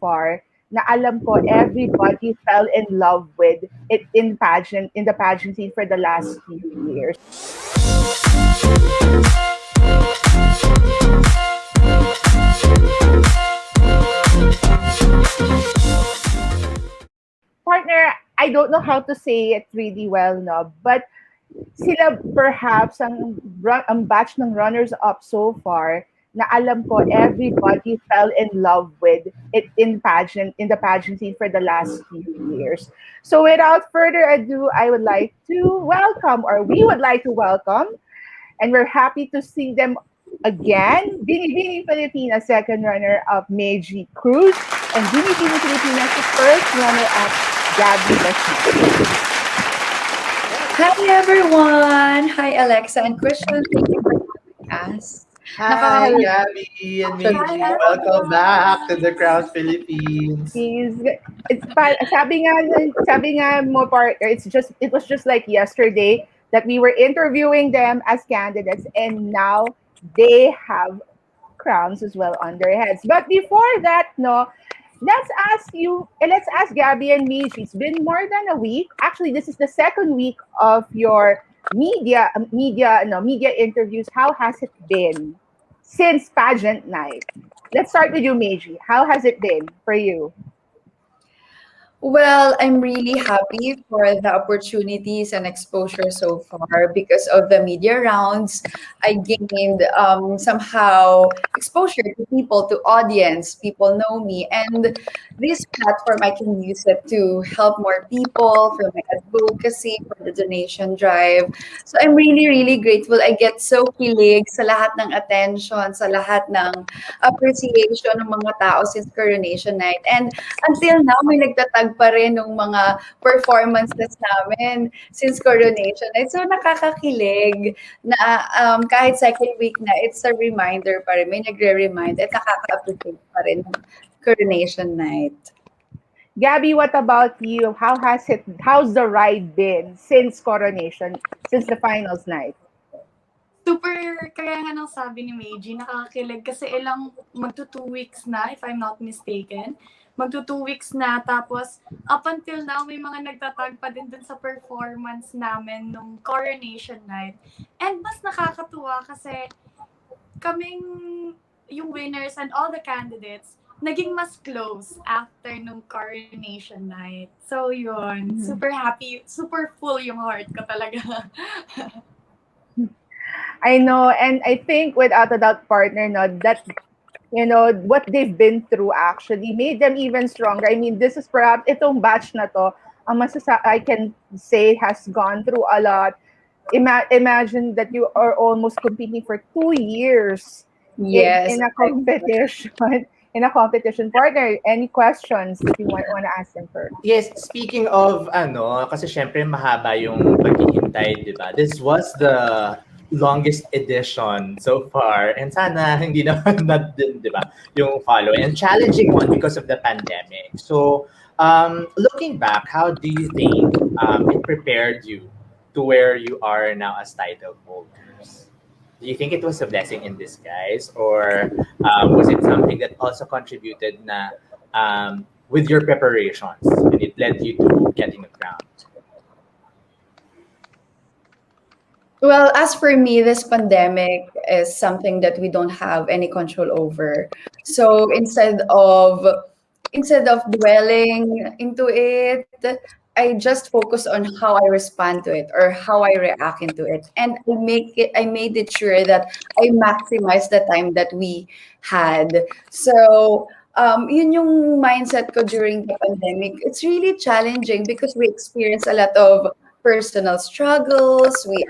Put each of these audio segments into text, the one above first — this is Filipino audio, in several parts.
far na alam ko everybody fell in love with it in the pageant scene for the last few years. Partner, I don't know how to say it really well, no, but sila perhaps ang batch ng runners-up so far na alam ko everybody fell in love with it in the pageant scene for the last few years. So without further ado, I would like to welcome, or we would like to welcome, and we're happy to see them again, Bini Pilipinas second runner-up MEIJI CRUZ, and Bini Pilipinas first runner-up GABBY BASIANO. Hi everyone! Hi Alexa and Christian. Thank you for having us. Hi, Gabby and Meiji. Welcome back to the Qrown Philippines. Sabi nga mo partner, it was just like yesterday that we were interviewing them as candidates and now they have crowns as well on their heads. But before that, no, let's ask Gabby and Meiji. It's been more than a week. Actually, this is the second week of your media interviews. How has it been since pageant night? Let's start with you, Meiji. How has it been for you? Well, I'm really happy for the opportunities and exposure so far because of the media rounds. I gained somehow exposure to people, to audience. People know me, and this platform I can use it to help more people for my advocacy, for the donation drive. So I'm really, really grateful. I get so kilig sa lahat ng attention, sa lahat ng appreciation ng mga tao since coronation night. And until now, may nagtatag pa rin ng mga performances namin since coronation night. So nakakakilig na kahit second week na, it's a reminder pa rin. May nagre-remind at nakaka-appreciate pa rin ng coronation night. Gabby, what about you? How's the ride been since coronation, since the finals night? Super, kaya nga nang sabi ni Meiji, nakakakilig kasi magto 2 weeks na, if I'm not mistaken. Magto 2 weeks na, tapos up until now, may mga nagtatag pa din dun sa performance namin nung coronation night. And mas nakakatuwa kasi kaming yung winners and all the candidates, naging mas close after nung coronation night. So yun, super happy, super full yung heart ko talaga. I know, and I think without a doubt, partner, no, that what they've been through actually made them even stronger. I mean, this is perhaps itong batch na to, I can say has gone through a lot. Imagine that you are almost competing for 2 years Yes. in a competition. In a competition. Partner, any questions that you want to ask them first? Yes, speaking of kasi syempre mahaba yung paghihintay, di ba? This was the longest edition so far, and sana hindi naman na din, di ba, yung following, and challenging one because of the pandemic. So, looking back, how do you think it prepared you to where you are now as title holders? Do you think it was a blessing in disguise, or was it something that also contributed na with your preparations and it led you to getting a crown? Well, as for me, this pandemic is something that we don't have any control over. So instead of dwelling into it, I just focus on how I respond to it or how I react into it. And I made it sure that I maximize the time that we had. So yun yung mindset ko during the pandemic. It's really challenging because we experience a lot of personal struggles. We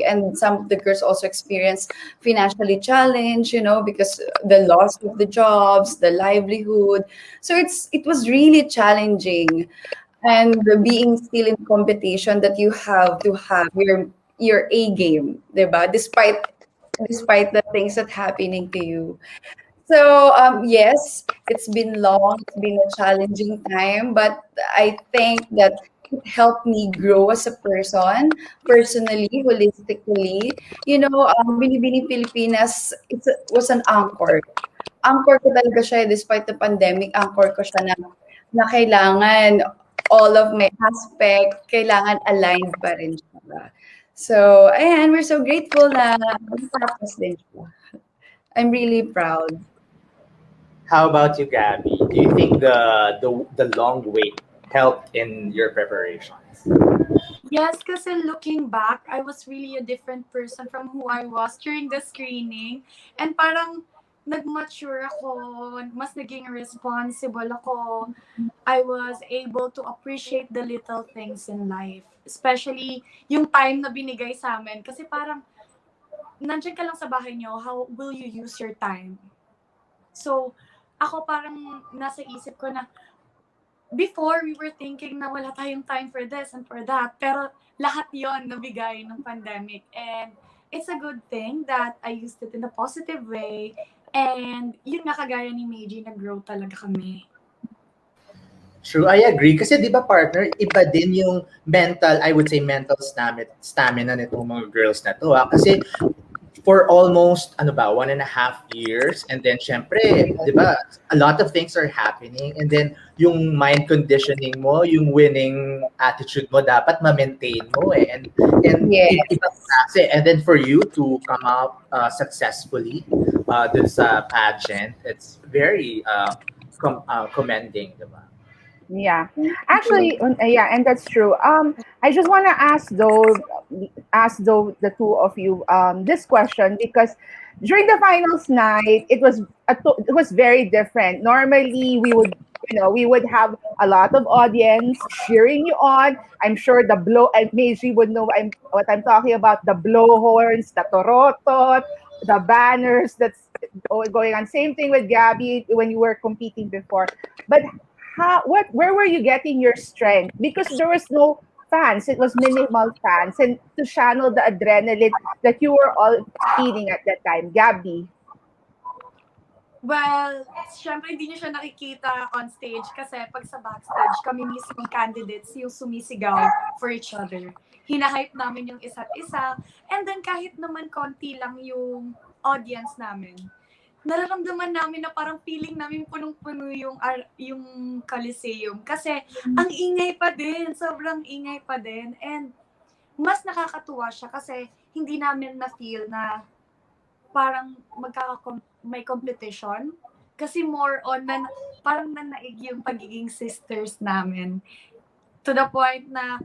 and some of the girls also experience financially challenged, because the loss of the jobs, the livelihood. So it was really challenging, and being still in competition that you have to have your A game, diba? Despite the things that happening to you. So yes, it's been long, it's been a challenging time, but I think that it helped me grow as a person, personally, holistically. Binibining Pilipinas, was an anchor. Anchor ko talaga siya, despite the pandemic, anchor ko siya na kailangan all of my aspect, kailangan aligned pa rin siya. So, ayan, we're so grateful na natapos din siya. I'm really proud. How about you, Gabby? Do you think the long wait helped in your preparations? Yes, kasi looking back, I was really a different person from who I was during the screening. And parang nag-mature ako, mas naging responsible ako. I was able to appreciate the little things in life. Especially yung time na binigay sa amin. Kasi parang, nandiyan ka lang sa bahay nyo, how will you use your time? So, ako parang nasa isip ko na, before, we were thinking na wala tayong time for this and for that. Pero lahat yon nabigay ng pandemic. And it's a good thing that I used it in a positive way. And yun nga, kagaya ni Meiji, nag-grow talaga kami. True, I agree. Kasi di ba partner, iba din yung I would say mental stamina nitong mga girls na to. Kasi for almost 1.5 years, and then syempre, di ba, a lot of things are happening, and then yung mind conditioning mo, yung winning attitude mo, dapat ma-maintain mo and Yes. iba kasi, and then for you to come out successfully dun sa pageant, it's very commending, di ba? Yeah, actually, yeah, and that's true. I just want to ask though the two of you this question, because during the finals night, it was very different. Normally, we would have a lot of audience cheering you on. I'm sure the blow, and Meiji would know what I'm talking about. The blowhorns, the torotot, the banners. That's going on. Same thing with Gabby when you were competing before, but where were you getting your strength? Because there was no fans, it was minimal fans, and to channel the adrenaline that you were all feeling at that time. Gabby. Well, syempre hindi niyo siya nakikita on stage kasi pag sa backstage, kami mismo candidates yung sumisigaw for each other. Hinahype namin yung isa't isa, and then kahit naman konti lang yung audience namin, nararamdaman namin na parang feeling namin punong-puno yung Coliseum. Kasi ang ingay pa din, sobrang ingay pa din. And mas nakakatuwa siya kasi hindi namin na-feel na parang may competition. Kasi more on parang nanaig yung pagiging sisters namin. To the point na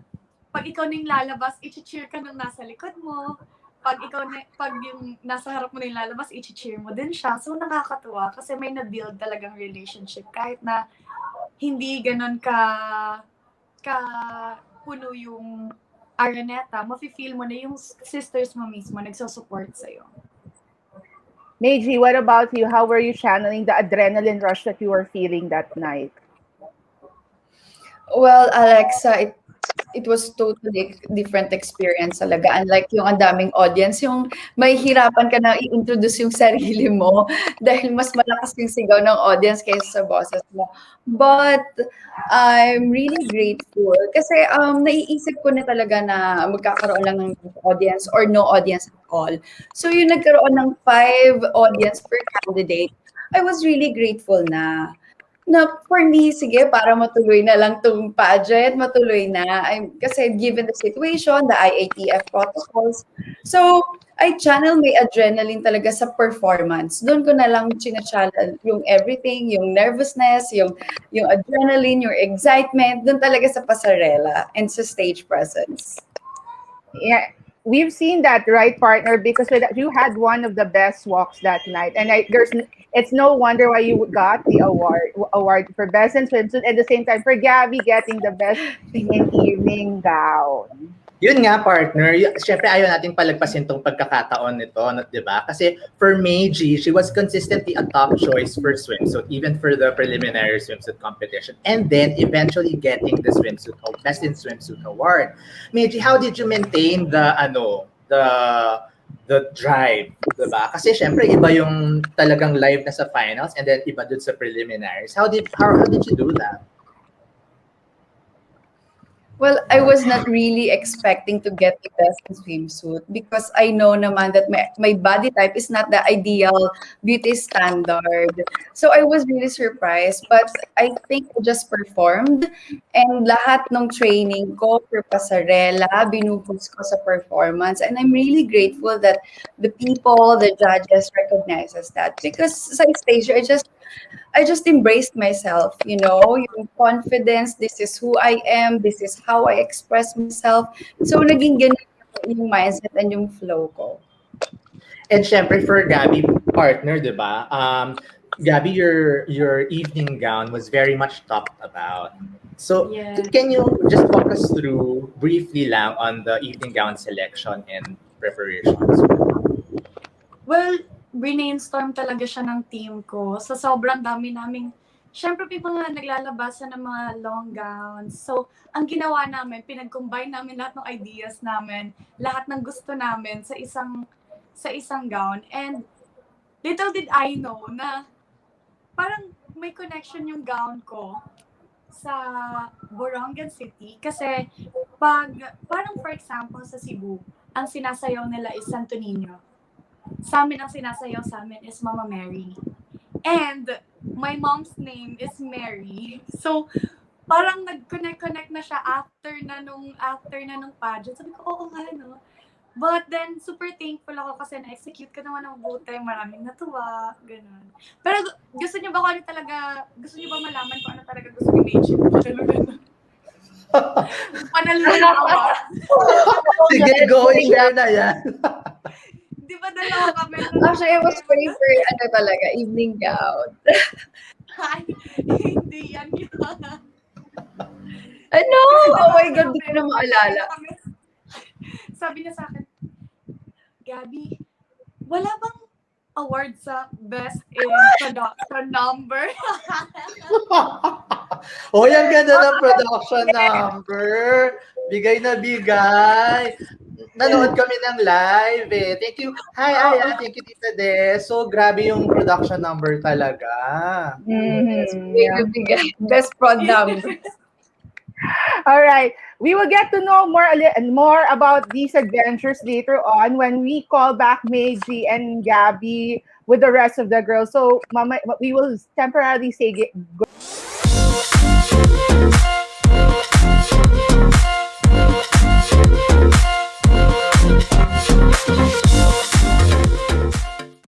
pag ikaw na yung lalabas, i-cheer ka nung nasa likod mo. Pag yung nasa harap mo na yung lalabas, i-cheer mo din siya. So, nakakatuwa kasi may na-build talagang relationship. Kahit na hindi ganun ka puno yung areneta, mafe-feel mo na yung sisters mo mismo nagsusupport sa'yo. Meiji, what about you? How were you channeling the adrenaline rush that you were feeling that night? Well, Alexa, it was totally different experience talaga. Unlike yung ang daming audience, yung may hirapan ka na i-introduce yung sarili mo dahil mas malakas yung sigaw ng audience kaysa sa boses mo. But I'm really grateful kasi naiisip ko na talaga na magkakaroon lang ng audience or no audience at all. So yung nagkaroon ng 5 audience per candidate, I was really grateful na for me, sige, para matuloy na lang tong pageant, matuloy na. Kasi given the situation, the IATF protocols. So, I channel my adrenaline talaga sa performance. Doon ko na lang china-channel yung everything, yung nervousness, yung adrenaline, yung excitement, doon talaga sa pasarela and sa stage presence. Yeah, we've seen that, right, partner? Because you had one of the best walks that night, and it's no wonder why you got the award for best in swimsuit, and at the same time for Gabby getting the best in evening gown. Yun nga, partner. Siyempre, ayaw natin palagpasin tong pagkakataon nito, di ba? Kasi for Meiji, she was consistently a top choice for swimsuit, even for the preliminary swimsuit competition. And then, eventually getting the Best in Swimsuit award. Meiji, how did you maintain the drive, diba? Kasi syempre iba yung talagang live na sa finals and then iba dun sa preliminaries. How did you do that? Well, I was not really expecting to get the best in swimsuit because I know naman that my body type is not the ideal beauty standard. So I was really surprised, but I think I just performed and lahat ng training ko for pasarela, binuhos ko sa performance. And I'm really grateful that the people, the judges recognizes that because sa stage, I just embraced myself, yung confidence, this is who I am, this is how I express myself. So, naging ganun yung mindset and yung flow ko. And syempre for Gabby partner, 'di ba? Gabby, your evening gown was very much talked about. So, Yeah. can you just walk us through briefly lang on the evening gown selection and preparations? Well, brainstorm talaga siya ng team ko. Sa sobrang dami naming, syempre may mga naglalabasan ng mga long gowns. So, ang ginawa namin, pinag-combine namin lahat ng ideas namin, lahat ng gusto namin sa isang gown. And little did I know na parang may connection yung gown ko sa Borongan City kasi parang for example sa Cebu, ang sinasayaw nila is Santo Niño. Sa amin ang sinasayaw sa amin is Mama Mary. And my mom's name is Mary. So parang nag-connect na siya after na nung pageant. Sabi ko, oo nga, no? But then, super thankful ako kasi na-execute ka naman ng mabuti. Maraming natuwa. Ganun. Pero gusto niyo ba kung ano talaga, gusto niyo ba malaman kung ano talaga gusto ni Meiji? Panalo na ako. Sige, go, share na yan. Di ba dalawa kami? Actually, I was praying for talaga, evening gown. Ay, hindi yan yun. Ano? Oh my God, di ko na maalala. Sabi niya sa akin, Gabby, wala bang award sa best in production number? Oh, ang ganda ng production number. Bigay na bigay. Nanood kami ng live eh. Thank you. Hi, Aya. Thank you, Tita Des. So, grabe yung production number talaga. Best prod number. All right. We will get to know more about these adventures later on when we call back Meiji and Gabby with the rest of the girls. So, Mama, we will temporarily say